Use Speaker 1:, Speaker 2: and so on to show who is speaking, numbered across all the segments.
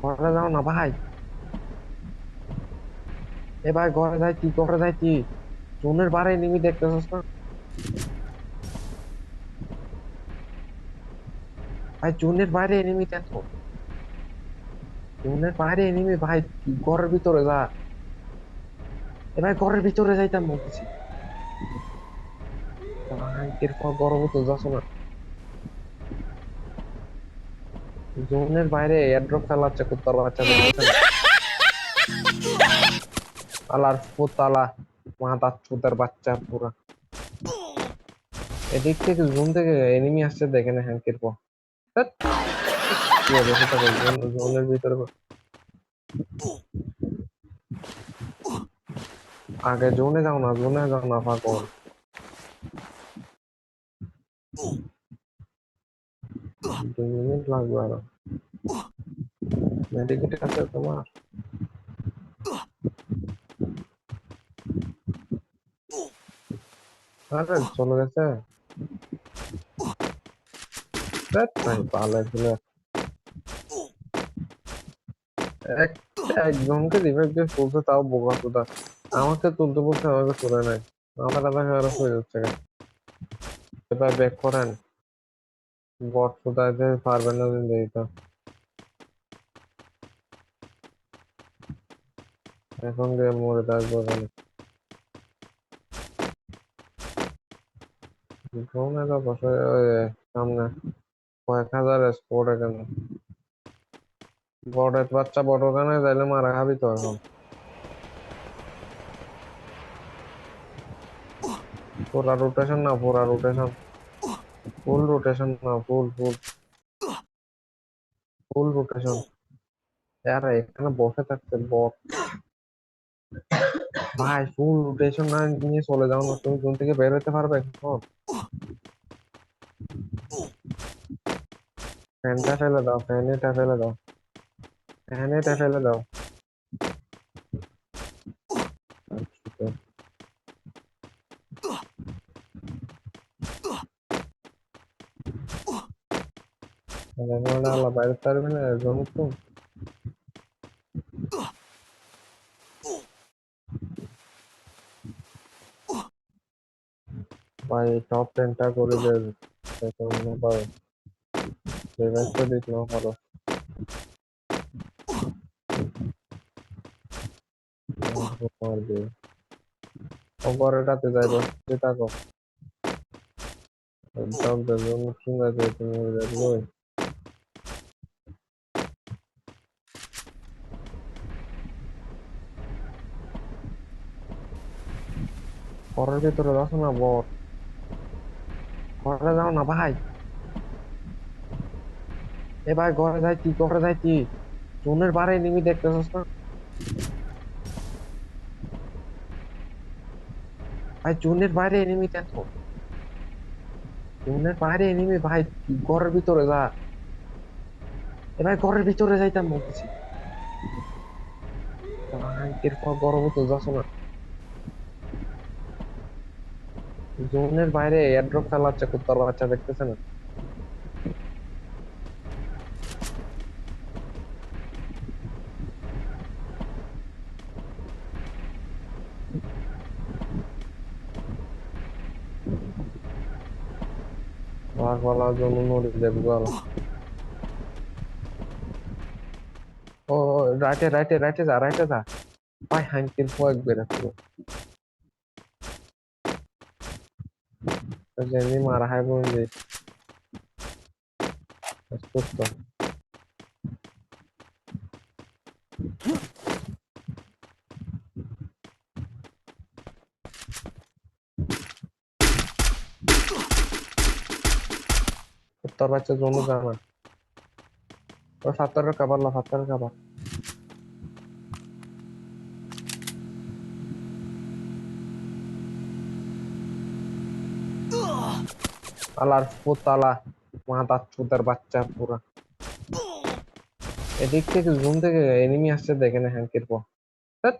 Speaker 1: ঘরে যাও না ভাই। এ ভাই ঘরে যাইতি, ঘরে যাইতি। জোনের বাইরে এনিমি দেখতেছস না? ভাই জোনের বাইরে এনিমি দেখো। জোনের বাইরে এনিমি ভাই। ঘরের ভিতরে যা। এ ভাই ঘরের ভিতরে যাইতাম বলতেছি। ভাই এরপর গরম তো যাস না। জোনের বাইরে এয়ারড্রপ চালাচ্ছে কুত্তার বাচ্চা, দেখতেছে না? আলার ফুতালা, মাথা চুদার বাচ্চা পুরা। এদিক থেকে জোন থেকে এনিমি আসছে, দেখে না হ্যাঙ্কের পর। ধ্যাৎ, কি অবস্থা থাকো জোনের ভিতরে। আগে জোনে যাও না, জোনে যাও না পাগল। 2 মিনিট লাগবে আরো। মেডিকেট আছে তোমার? আরে চলে গেছে। ধ্যাৎ, ভাই ভালো ছিল। এক একজনকে রিভাইভ দিয়ে তুলছে, তাও বোকা চোদা। আমাকে তুলতে বলছে, আমাকে তুলে নাই। আমার আধা খারাপ হয়ে যাচ্ছে। এবার ব্যাক করেন। বট চোদাইতে পারবেন না জিন্দেগি তো। এখন গিয়ে মরে থাকবো এখানে। ঘুমে তো বসে ওই সামনে কয়েক হাজার স্পোর্ট এখানে। বটের বাচ্চা বড় ওখানে যাইলে মারা খাবি তো এখন। পুরা রোটেশন না, পুরা রোটেশন। ফুল রোটেশন না, ফুল ফুল ফুল রোটেশন। আরে এখানে বসে থাকছে বট। ভাই ফুল রোটেশন না নিয়ে চলে যাও না, তুমি জোন থেকে বের হতে পারবে এখন? ফ্যানটা ফেলে দাও, ফ্যানটা ফেলে দাও, ফ্যানটা ফেলে দাও। আচ্ছা, আল্লাহ বাইরে পারবে না জোন তো। ভাই টপ 10টা করে দেয়। অন্য পাবে, রিভাইভ তো দিতে না পারো। পারবে। ও ঘরেটাতে যাইবো, যে থাকো। একদম বেজন শুনে যে তুমি দেখবো। ঘরের ভিতরে যাস না বট। ঘরে যাও না ভাই। এ ভাই ঘরে যাইতি, ঘরে যাইতি। জোনের বাইরে এনিমি দেখতেছস না? ভাই জোনের বাইরে এনিমি দেখো। জোনের বাইরে এনিমি ভাই। ঘরের ভিতরে যা। এ ভাই ঘরের ভিতরে যাইতাম বলতেছি। ভাই এরপর গরম তো যাস না। জোনের বাইরে এয়ারড্রপ চালাচ্ছে কুত্তার বাচ্চা, দেখতেছে না? ভাগ বলা জন্য নড়ে দেখবো আলো। ও রাইটে রাইটে রাইটে যা, রাইটে যা। ভাই হ্যাঙ্কের ফয়েক বেড়ে পুরো। যেমনি মারা হয় বললি। সুস্থ। কুত্তার বাচ্চা জন্য জানা। ও সাত্তরের কাবার লা, সাত্তরের কাবার। আলার ফুতালা, মাথা চুদার বাচ্চা পুরা। এদিক থেকে জুন থেকে এনিমি আসছে, দেখে না হ্যাঙ্কের পর। ধ্যাৎ,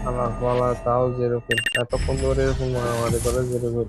Speaker 1: আলার বলা তাও জিরো কিল, এতক্ষণ ধরে এরকম মারামারি করে জিরো কিল।